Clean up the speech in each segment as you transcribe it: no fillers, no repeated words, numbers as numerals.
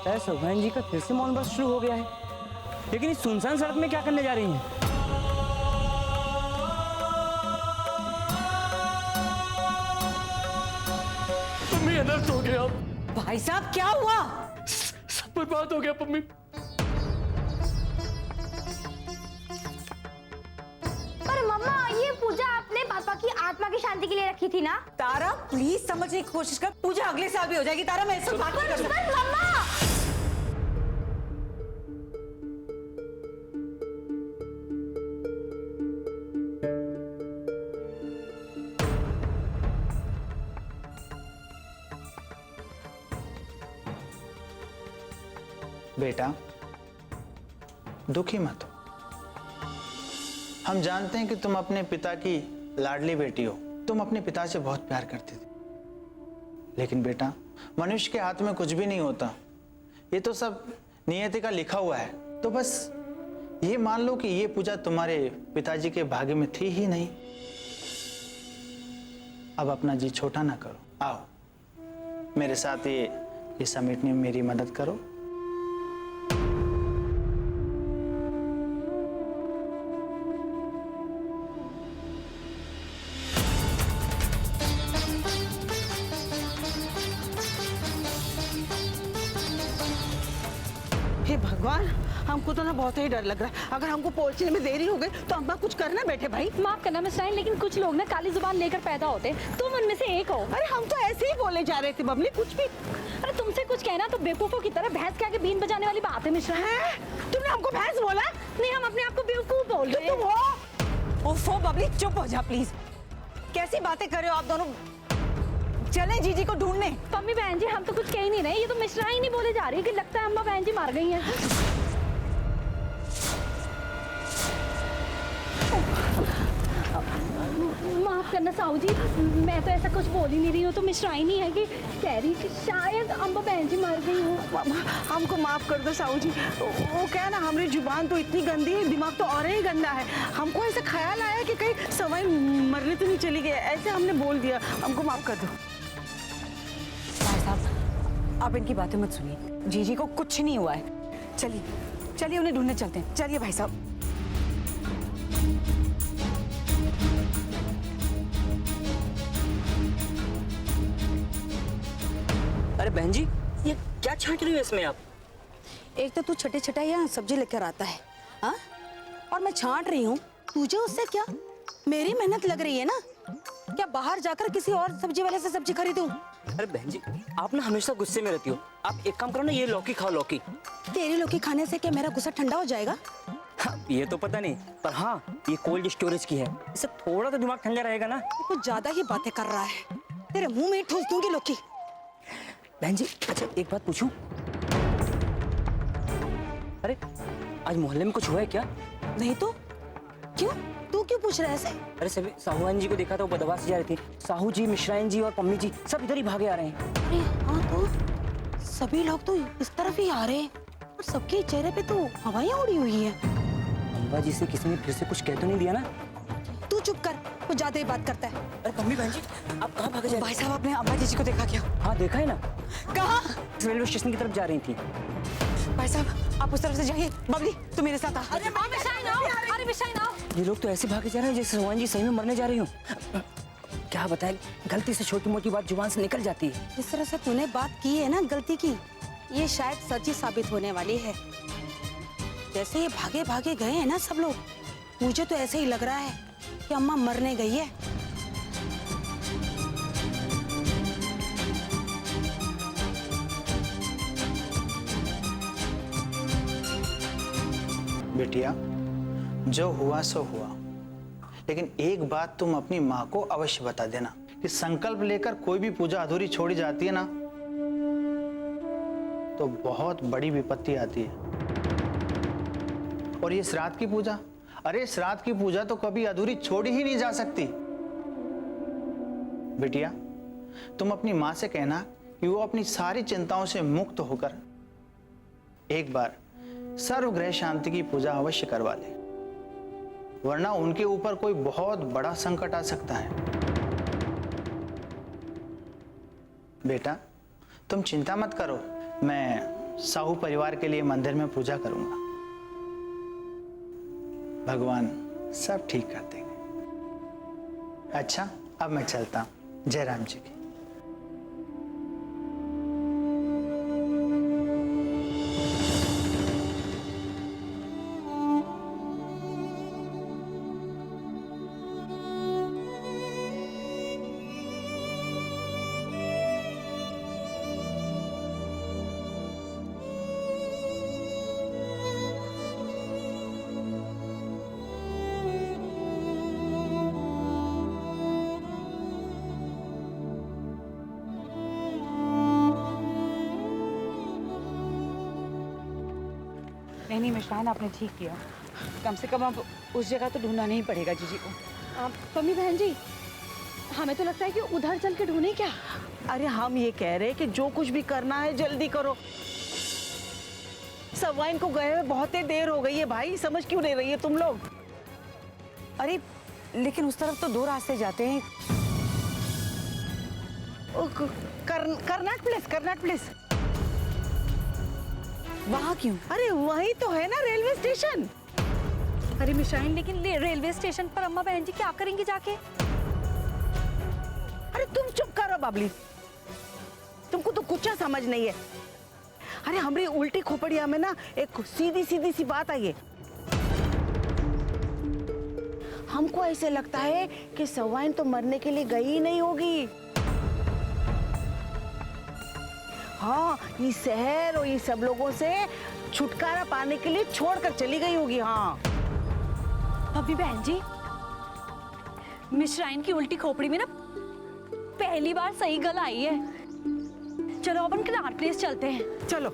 लगता है सौभान जी का फिर से मौन व्रत शुरू हो गया है। लेकिन इस सुनसान सड़क में क्या करने जा रही हैं? मम्मी अनर्थ हो गया। भाई साहब क्या हुआ? सब बर्बाद हो गया मम्मी। पर मम्मा, ये पूजा आपने पापा की आत्मा की शांति के लिए रखी थी ना? तारा प्लीज समझने की कोशिश कर, पूजा अगले साल भी हो जाएगी। तारा मैं सब बात नहीं कर सकती। मम्मा बेटा दुखी मत हो। हम जानते हैं कि तुम अपने पिता की लाडली बेटी हो, तुम अपने पिता से बहुत प्यार करती थी। लेकिन बेटा मनुष्य के हाथ में कुछ भी नहीं होता, ये तो सब नियति का लिखा हुआ है। तो बस ये मान लो कि ये पूजा तुम्हारे पिताजी के भाग्य में थी ही नहीं। अब अपना जी छोटा ना करो, आओ मेरे साथ ये समेटने में मेरी मदद करो। हे भगवान, हमको तो ना बहुत ही डर लग रहा है। अगर हमको पहुंचने में देरी हो गई तो अम्मा कुछ करना बैठे भाई। माफ करना मिस राइन, लेकिन कुछ लोग ना काली जुबान लेकर पैदा होते, तुम उनमें से एक हो। अरे हम तो ऐसे ही बोले जा रहे थे बबली, कुछ भी। अरे तुमसे कुछ कहना तो बेवकूफों की तरह भैंस के आगे बीन बजाने वाली बात है मिश्रा। तुमने हमको भैंस बोला? नहीं, हम अपने आप को बेवकूफ बोल रहे हैं। तुम हो? ओफो बबली चुप हो जा प्लीज। कैसी बातें कर रहे हो आप दोनों? चलें जीजी को ढूंढने। मम्मी बहन जी, हम तो कुछ कह ही नहीं रहे, ये तो मिश्रा ही नहीं बोले जा रही है कि लगता है अम्मा बहन जी मार गई हैं। माफ करना साहू जी, मैं तो ऐसा कुछ बोल ही नहीं रही हूँ। तो मिश्रा ही नहीं है कि कह रही कि शायद अम्मा बहन जी मर गई हो। हमको माफ कर दो साहू जी। वो क्या है ना, हमारी जुबान तो इतनी गंदी है, दिमाग तो और ही गंदा है। हमको ऐसा ख्याल आया कि कहीं सवाई मरने तो नहीं चली गई, ऐसे हमने बोल दिया। हमको माफ कर दो। भाई साहब आप इनकी बातें मत सुनिए, जीजी को कुछ नहीं हुआ है। चलिए चलिए उन्हें ढूंढने चलते हैं। चलिए भाई साहब। अरे बहन जी, ये क्या छांट रही हो इसमें आप? एक तो तू छठे छठा यहाँ सब्जी लेकर आता है, हाँ? और मैं छांट रही हूँ, तुझे उससे क्या? मेरी मेहनत लग रही है ना, क्या बाहर जाकर किसी और सब्जी वाले से सब्जी खरीदूं? अरे बहन जी, आप ना हमेशा गुस्से में रहती हो। आप एक काम करो ना, ये लौकी खाओ। लौकी तेरी लौकी खाने से क्या मेरा गुस्सा ठंडा हो जाएगा? हाँ, ये तो पता नहीं, पर हाँ ये कोल्ड स्टोरेज की है, इससे थोड़ा तो दिमाग ठंडा रहेगा ना। कुछ ज्यादा ही बातें कर रहा है, तेरे मुंह में ठूस दूंगी लौकी। बहन जी अच्छा एक बात पूछूं? अरे आज मोहल्ले में कुछ हुआ है क्या? नहीं तो क्यों? तू क्यों पूछ रहा है ऐसे? अरे सभी साहूआन जी को देखा था, वो बदमाश जा रही थी। साहू जी, मिश्राइन जी और पम्मी जी सब इधर ही भागे आ रहे हैं। अरे हाँ, तो सभी लोग तो इस तरफ ही आ रहे हैं और सबके चेहरे पे तो हवाइयाँ उड़ी हुई है। अम्बा जी से किसी ने फिर से कुछ कह तो नहीं दिया ना? तू चुप कर, वो ज्यादा ही बात करता है। अरे पम्मी बहन जी, आप कहाँ भागे जा रही? भाई साहब आपने अम्बा जी को देखा क्या? हाँ देखा है ना, कहाँ? रेलवे स्टेशन की तरफ जा रही थी। भाई साहब आप उस तरफ से जाइए। बबली तू मेरे साथ आ। अरे मिश्राइन आओ। ये लोग तो ऐसे भागे जा रहे हैं जैसे साहूआन जी सही में मरने जा रही हूँ। क्या बताएं, गलती से छोटी मोटी बात जुबान से निकल जाती है। जिस तरह से तूने बात की है ना गलती की, ये शायद सच ही साबित होने वाली है। जैसे ये भागे भागे गए हैं ना सब लोग, मुझे तो ऐसे ही लग रहा है कि अम्मा मरने गई है। बेटिया जो हुआ सो हुआ, लेकिन एक बात तुम अपनी माँ को अवश्य बता देना कि संकल्प लेकर कोई भी पूजा अधूरी छोड़ी जाती है ना तो बहुत बड़ी विपत्ति आती है। और ये श्राद्ध की पूजा, अरे श्राद्ध की पूजा तो कभी अधूरी छोड़ी ही नहीं जा सकती। बेटिया तुम अपनी माँ से कहना कि वो अपनी सारी चिंताओं से मुक्त होकर एक बार सर्वग्रह शांति की पूजा अवश्य करवा ले, वरना उनके ऊपर कोई बहुत बड़ा संकट आ सकता है। बेटा तुम चिंता मत करो, मैं साहू परिवार के लिए मंदिर में पूजा करूंगा। भगवान सब ठीक कर देंगे। अच्छा, अब मैं चलता हूँ। जय राम जी की। नहीं मिश्रान, आपने ठीक किया। कम से कम अब उस जगह तो ढूंढना नहीं पड़ेगा जीजी को। पम्मी बहन जी, हमें तो लगता है कि उधर चल के ढूंढे क्या। अरे हम ये कह रहे हैं कि जो कुछ भी करना है जल्दी करो। सवाइन को गए हुए बहुत ही देर हो गई है भाई, समझ क्यों नहीं रही है तुम लोग? अरे लेकिन उस तरफ तो 2 रास्ते जाते हैं। कर्नाट प्लेस। वहाँ क्यों? अरे वही तो है ना रेलवे स्टेशन। अरे मिश्राइन, लेकिन रेलवे स्टेशन पर अम्मा बहन जी क्या करेंगी जाके? अरे तुम चुप करो बाबली, तुमको तो कुछ समझ नहीं है। अरे हमारी उल्टी खोपड़िया में ना एक सीधी सी बात आई है। हमको ऐसे लगता है कि सवाइन तो मरने के लिए गई ही नहीं होगी। हाँ, ये शहर और ये सब लोगों से छुटकारा पाने के लिए छोड़कर चली गई होगी। हाँ अभी बहन जी, मिश्राइन की उल्टी खोपड़ी में ना पहली बार सही गल आई है। चलो अपन कर्नाट प्लेस चलते हैं। चलो।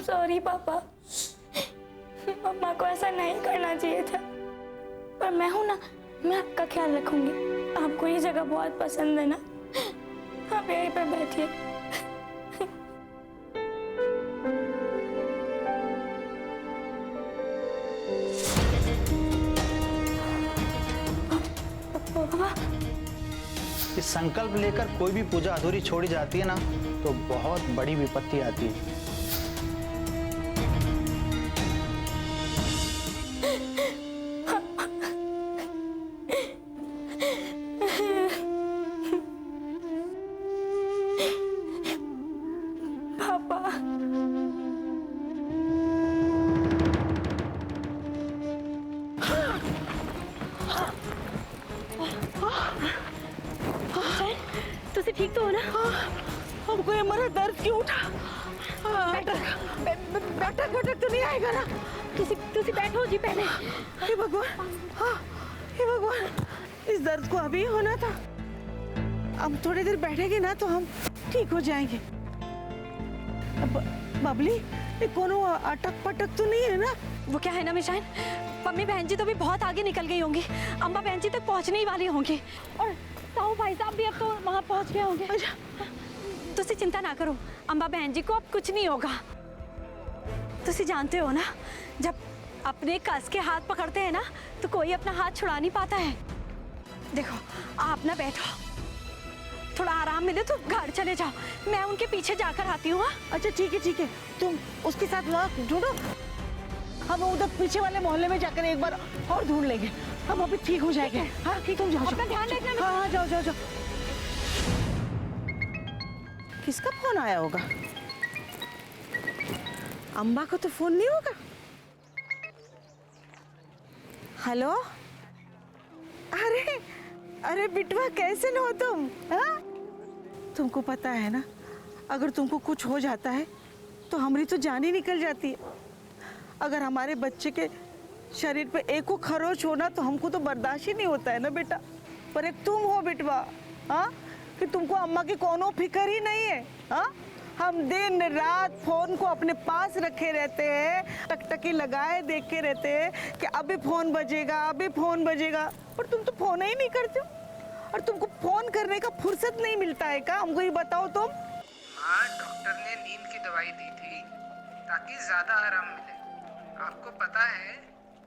सॉरी पापा, मम्मा को ऐसा नहीं करना चाहिए था। पर मैं हूं ना, मैं आपका ख्याल रखूंगी। आपको ये जगह बहुत पसंद है ना, आप यहीं पे बैठिए। पापा, इस संकल्प लेकर कोई भी पूजा अधूरी छोड़ी जाती है ना, तो बहुत बड़ी विपत्ति आती है। तुसी ठीक तो हो ना? हमको ये मरा दर्द क्यों उठा? बैठक तो नहीं आएगा ना? तुसी बैठो जी पहले। हे भगवान, हाँ, हे भगवान, इस दर्द को अभी होना था। अब थोड़ी देर बैठेंगे ना तो हम ठीक हो जाएंगे। बबली, ये कोनो अटक पटक तो नहीं है ना? वो क्या है ना मिशाइन, मम्मी बहन जी तो भी बहुत आगे निकल गई होंगी, अम्मा बहन जी तक पहुंचने ही वाली होंगी, और ताऊ भाई साहब भी अब तो वहां पहुंच गए होंगे। तुसी चिंता ना करो, अम्मा बहन जी को अब कुछ नहीं होगा। तुसी जानते हो ना, जब अपने कस के हाथ पकड़ते हैं ना तो कोई अपना हाथ छुड़ा नहीं पाता है। देखो आप ना बैठो, थोड़ा आराम मिले तो घर चले जाओ, मैं उनके पीछे जाकर आती हूँ। अच्छा ठीक है, तुम उसके साथ वहाँ ढूंढो, हम उधर पीछे वाले मोहल्ले में जाकर एक बार और ढूंढ लेंगे, हम अभी ठीक हो जाएंगे। हाँ ठीक, तुम जाओ, अपना ध्यान रखना। हाँ जाओ। किसका फोन आया होगा? अम्मा को तो फोन नहीं होगा। हेलो, अरे बिटवा, कैसे हो तुम? हाँ, तुमको पता है ना, अगर तुमको कुछ हो जाता है तो हमारी तो जान ही निकल जाती है। अगर हमारे बच्चे के शरीर पे एक को खरोच होना तो हमको तो बर्दाश्त ही नहीं होता है ना बेटा। पर एक तुम हो बिटवा, हाँ, कि तुमको अम्मा की कोनो फिक्र ही नहीं है। हाँ, हम दिन रात फोन को अपने पास रखे रहते हैं, टकटकी लगाए देखते रहते हैं कि अभी फोन बजेगा, अभी फोन बजेगा, पर तुम तो फोन ही नहीं करते हो। और तुमको फोन करने का फुर्सत नहीं मिलता है क्या? हमको ये बताओ तुम। हाँ, डॉक्टर ने नींद की दवाई दी थी ताकि ज्यादा आराम मिले। आपको पता है,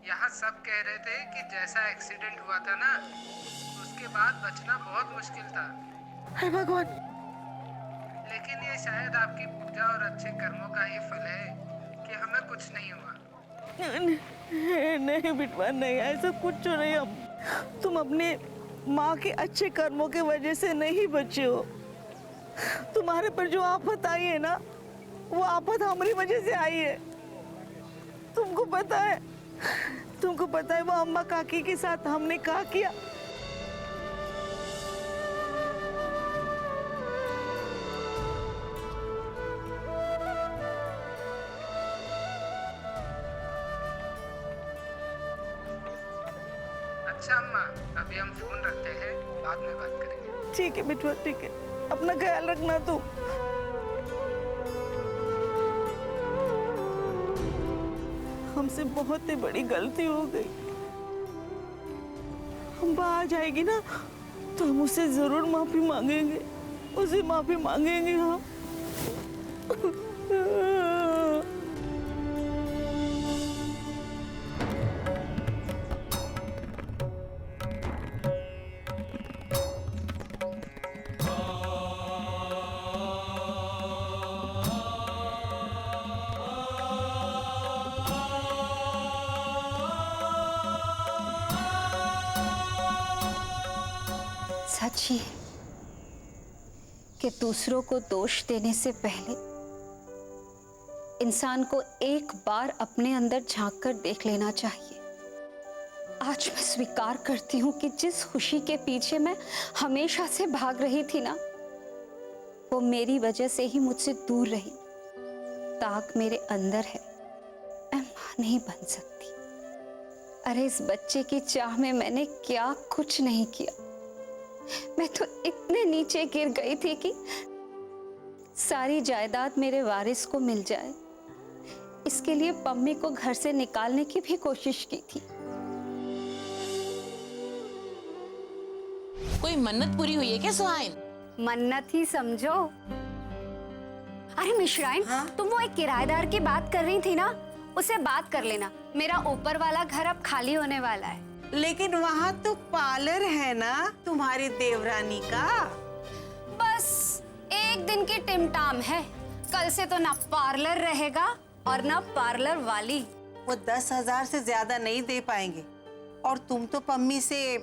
यहाँ सब कह रहे थे कि जैसा एक्सीडेंट हुआ था ना, उसके बाद बचना बहुत मुश्किल था। हे भगवान। लेकिन ये शायद आपकी पूजा और अच्छे कर्मों का ही फल है कि हमें कुछ नहीं हुआ। नहीं बिटवा, नहीं, ऐसा कुछ तो नहीं। हम तुम अपने माँ के अच्छे कर्मों के वजह से नहीं बचे हो। तुम्हारे पर जो आफत आई है ना, वो आफत हमारी वजह से आई है। तुमको पता है वो अम्मा काकी के साथ हमने क्या किया? अच्छा अम्मा, अभी हम फोन रखते हैं, बाद में बात करेंगे। ठीक है बिटवा, ठीक है, अपना ख्याल रखना तू। हमसे बहुत ही बड़ी गलती हो गई। अम्मा आ जाएगी ना तो हम उससे जरूर माफी मांगेंगे, उसे माफी मांगेंगे हम। सच ही है कि दूसरों को दोष देने से पहले इंसान को एक बार अपने अंदर झांक कर देख लेना चाहिए। आज मैं स्वीकार करती हूँ कि जिस खुशी के पीछे मैं हमेशा से भाग रही थी ना, वो मेरी वजह से ही मुझसे दूर रही। दाग मेरे अंदर है, मैं मां नहीं बन सकती। अरे इस बच्चे की चाह में मैंने क्या कुछ नहीं किया। मैं तो इतने नीचे गिर गई थी कि सारी जायदाद मेरे वारिस को मिल जाए, इसके लिए पम्मी को घर से निकालने की भी कोशिश की थी। कोई मन्नत पूरी हुई है क्या सुहाइन? मन्नत ही समझो। अरे मिश्राइन, तुम वो एक किराएदार की बात कर रही थी ना, उससे बात कर लेना। मेरा ऊपर वाला घर अब खाली होने वाला है। लेकिन वहाँ तो पार्लर है ना तुम्हारी देवरानी का। बस एक दिन की टिमटाम है, कल से तो ना पार्लर रहेगा और ना पार्लर वाली। वो 10,000 से ज्यादा नहीं दे पाएंगे, और तुम तो पम्मी से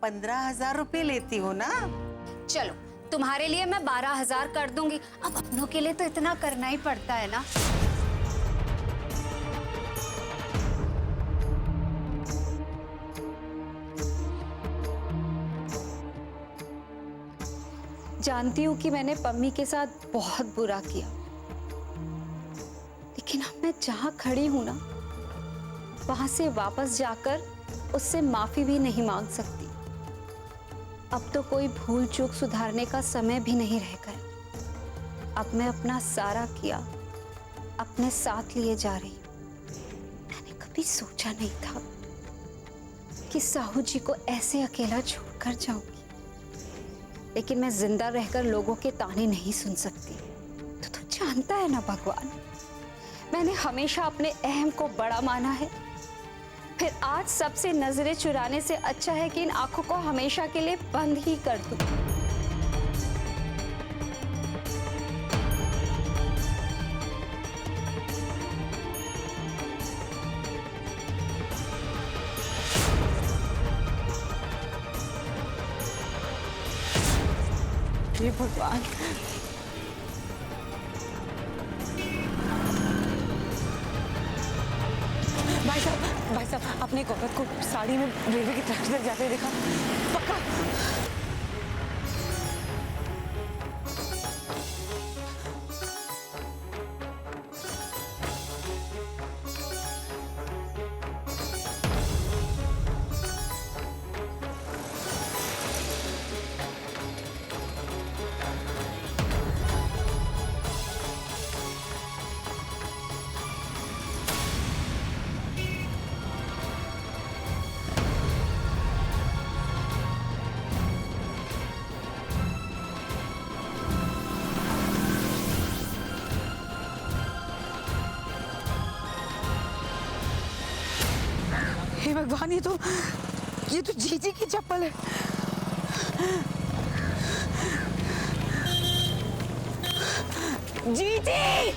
15,000 रुपए लेती हो ना। चलो तुम्हारे लिए मैं 12,000 कर दूंगी। अब अपनों के लिए तो इतना करना ही पड़ता है ना। जानती हूँ कि मैंने पम्मी के साथ बहुत बुरा किया, लेकिन अब मैं जहाँ खड़ी हूँ ना, वहां से वापस जाकर उससे माफी भी नहीं मांग सकती। अब तो कोई भूल चूक सुधारने का समय भी नहीं रह गया। अब मैं अपना सारा किया अपने साथ लिए जा रही हूँ। मैंने कभी सोचा नहीं था कि साहू जी को ऐसे अकेला छोड़कर जाऊंगी, लेकिन मैं जिंदा रहकर लोगों के ताने नहीं सुन सकती। तो जानता है ना भगवान, मैंने हमेशा अपने अहम को बड़ा माना है। फिर आज सबसे नजरें चुराने से अच्छा है कि इन आंखों को हमेशा के लिए बंद ही कर दूं। हे भगवान। भाई साहब, आपने एक औरत को साड़ी में रेलवे की ट्रैक तक जाते देखा? पक्का? भगवान, ये तो जीजी की चप्पल है। जीजी!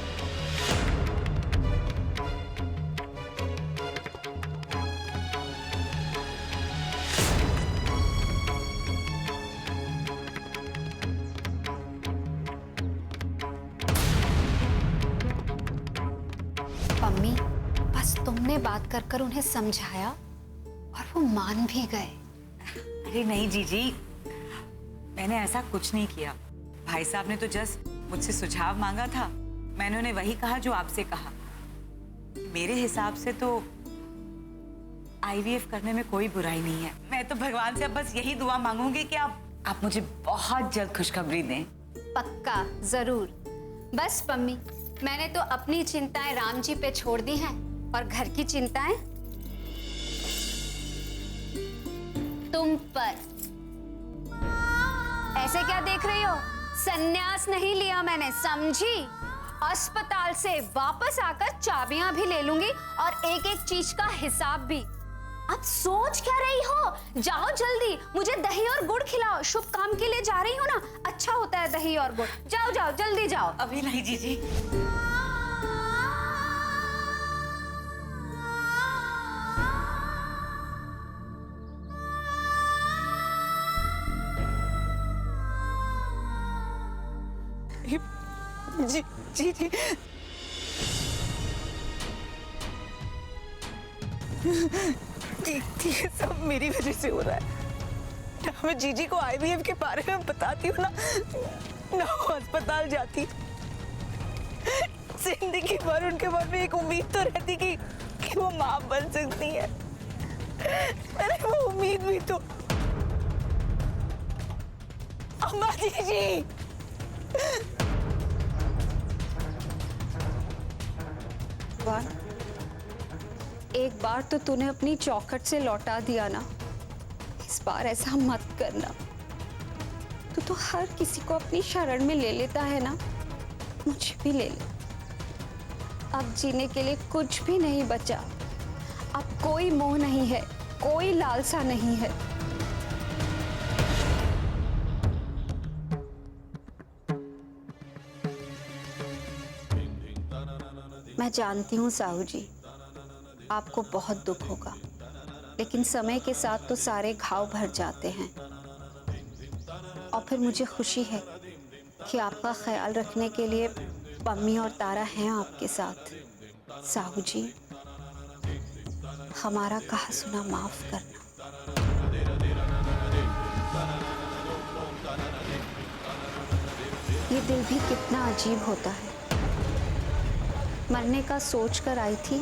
मम्मी, बस तुमने बात कर कर उन्हें समझाया और वो मान भी गए। अरे नहीं जीजी, मैंने ऐसा कुछ नहीं किया। भाई साहब ने तो जस्ट मुझसे सुझाव मांगा था, मैंने उन्हें वही कहा जो आपसे कहा। मेरे हिसाब से तो आईवीएफ करने में कोई बुराई नहीं है। मैं तो भगवान से अब बस यही दुआ मांगूंगी कि आप मुझे बहुत जल्द खुशखबरी दें। पक्का, जरूर। बस मम्मी, मैंने तो अपनी चिंताएं राम जी पे छोड़ दी हैं और घर की चिंताएं तुम पर। ऐसे क्या देख रही हो? संन्यास नहीं लिया मैंने, समझी? अस्पताल से वापस आकर चाबियां भी ले लूंगी और एक एक चीज का हिसाब भी। अब सोच क्या रही हो? जाओ जल्दी, मुझे दही और गुड़ खिलाओ। शुभ काम के लिए जा रही हो ना, अच्छा होता है दही और गुड़। जाओ जाओ, जल्दी जाओ। अभी नहीं जीजी। जी जी ये सब मेरी वजह से हो रहा है। ना मैं जीजी को आईवीएफ के बारे में बताती हूँ ना वो अस्पताल जाती। जिंदगी भर उनके मन में एक उम्मीद तो रहती कि वो माँ बन सकती है। अरे वो उम्मीद भी तो अम्मा जी। एक बार तो तूने अपनी चौखट से लौटा दिया ना, इस बार ऐसा मत करना। तू तो हर किसी को अपनी शरण में ले लेता है ना, मुझे भी ले ले। अब जीने के लिए कुछ भी नहीं बचा। अब कोई मोह नहीं है, कोई लालसा नहीं है। मैं जानती हूँ साहू जी, आपको बहुत दुख होगा, लेकिन समय के साथ तो सारे घाव भर जाते हैं। और फिर मुझे खुशी है कि आपका ख्याल रखने के लिए पम्मी और तारा हैं आपके साथ। साहू जी, हमारा कहा सुना माफ करना। ये दिल भी कितना अजीब होता है। मरने का सोच कर आई थी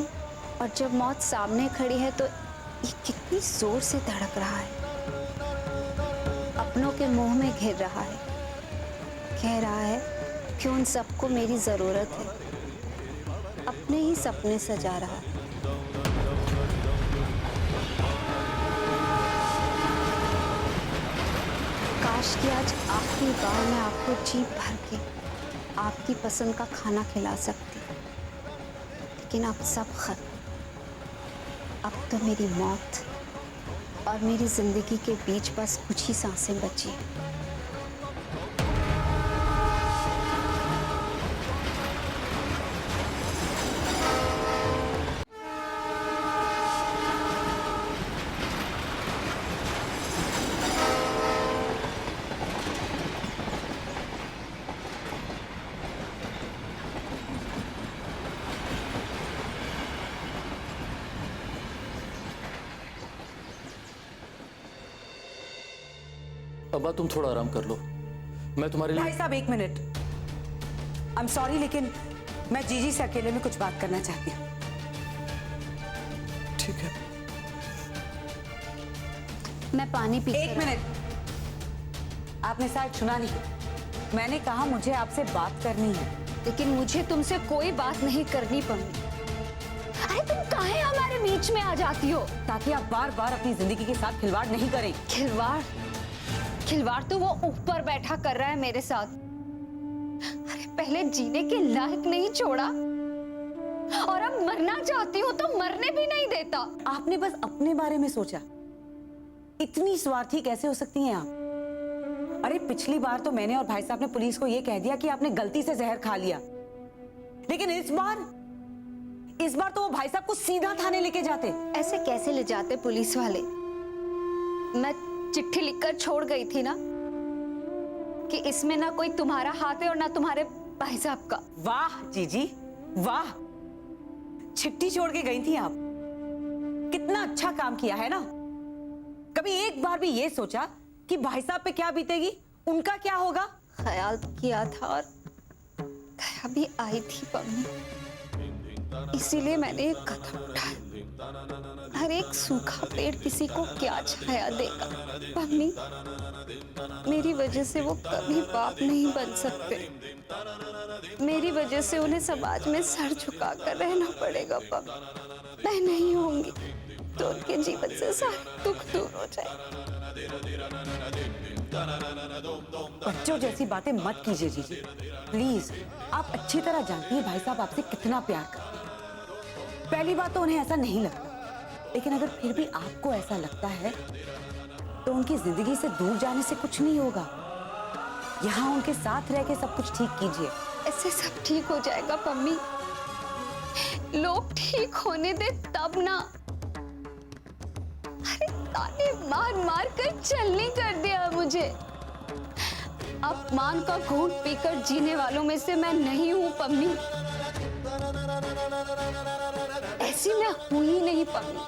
और जब मौत सामने खड़ी है तो ये कितनी जोर से धड़क रहा है। अपनों के मुंह में घिर रहा है, कह रहा है कि उन सबको मेरी जरूरत है। अपने ही सपने सजा रहा है। काश कि आज आखिरी बार मैं आपको जी भर के आपकी पसंद का खाना खिला सकती, लेकिन अब सब खत्म। अब तो मेरी मौत और मेरी जिंदगी के बीच बस कुछ ही सांसें बची हैं। अब्बा तुम थोड़ा आराम कर लो, मैं तुम्हारे लिए। भाई साहब एक मिनट, आई एम सॉरी, लेकिन मैं जीजी से अकेले में कुछ बात करना चाहती हूँ। ठीक है। मैं पानी पी। एक मिनट, आपने शायद सुना नहीं, मैंने कहा मुझे आपसे बात करनी है। लेकिन मुझे तुमसे कोई बात नहीं करनी पड़ी। अरे तुम काहे हमारे बीच में आ जाती हो? ताकि आप बार बार अपनी जिंदगी के साथ खिलवाड़ नहीं करें। खिलवाड़ तो वो ऊपर बैठा कर रहा है मेरे साथ। अरे पहले जीने के लायक नहीं छोड़ा और अब मरना चाहती हूँ तो मरने भी नहीं देता। आपने बस अपने बारे में सोचा। इतनी स्वार्थी कैसे हो सकती हैं आप? अरे पिछली बार तो मैंने और भाई साहब ने पुलिस को यह कह दिया कि आपने गलती से जहर खा लिया, लेकिन इस बार तो वो भाई साहब को सीधा थाने लेके जाते। ऐसे कैसे ले जाते पुलिस वाले? मैं चिट्ठी लिखकर छोड़ गई थी ना कि इसमें ना कोई तुम्हारा हाथ है और ना तुम्हारे भाई साहब का। वाह जीजी वाह, चिट्ठी छोड़ के गई थी आप। कितना अच्छा काम किया है ना। कभी एक बार भी ये सोचा कि भाई साहब पे क्या बीतेगी, उनका क्या होगा? ख्याल किया था और दया भी आई थी पम्मी, इसीलिए मैंने एक कदम उठाया। हर एक सूखा पेड़ किसी को क्या छाया देगा पम्मी। मेरी वजह से वो कभी बाप नहीं बन सकते। मेरी वजह से उन्हें समाज में सर झुका कर रहना पड़ेगा पम्मी। मैं नहीं होंगी तो उनके जीवन से सारा दुख दूर हो जाए। बच्चों जैसी बातें मत कीजिए जीजी प्लीज। आप अच्छी तरह जानती हैं भाई साहब आपसे कितना प्यार करते हैं। पहली बात तो उन्हें ऐसा नहीं लगता, लेकिन अगर फिर भी आपको ऐसा लगता है तो उनकी जिंदगी से दूर जाने से कुछ नहीं होगा। यहाँ उनके साथ रह के सब कुछ ठीक कीजिए। ऐसे सब ठीक हो जाएगा पम्मी। लोग ठीक होने दे तब ना। अरे ताने मार मार कर चलनी कर दिया मुझे। अपमान का घूंट पीकर जीने वालों में से मैं नहीं हूं पम्मी। ऐसी मैं हूं ही नहीं पम्मी।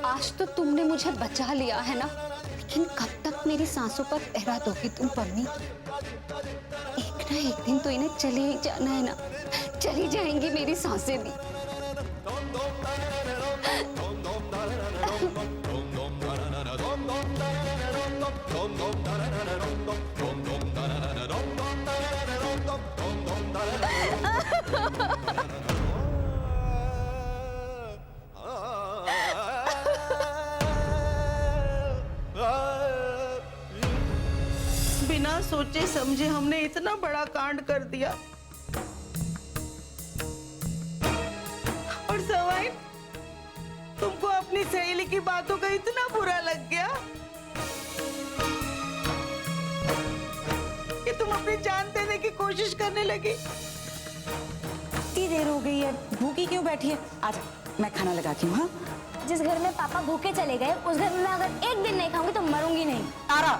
आज तो तुमने मुझे बचा लिया है ना, लेकिन कब तक मेरी सांसों पर पहरा दोगी तुम पम्मी? एक ना एक दिन तो इन्हें चले ही जाना है ना। चली जाएंगी मेरी सांसें भी। बिना सोचे समझे हमने इतना बड़ा कांड कर दिया। और सवाई तुमको अपनी सहेली की बातों का इतना बुरा लग गया कि तुम अपनी जान देने की कोशिश करने लगी। इतनी देर हो गई है, भूखी क्यों बैठी है? आजा मैं खाना लगाती हूँ। हाँ जिस घर में पापा भूखे चले गए उस घर में मैं अगर एक दिन नहीं खाऊंगी तो मरूंगी नहीं। तारा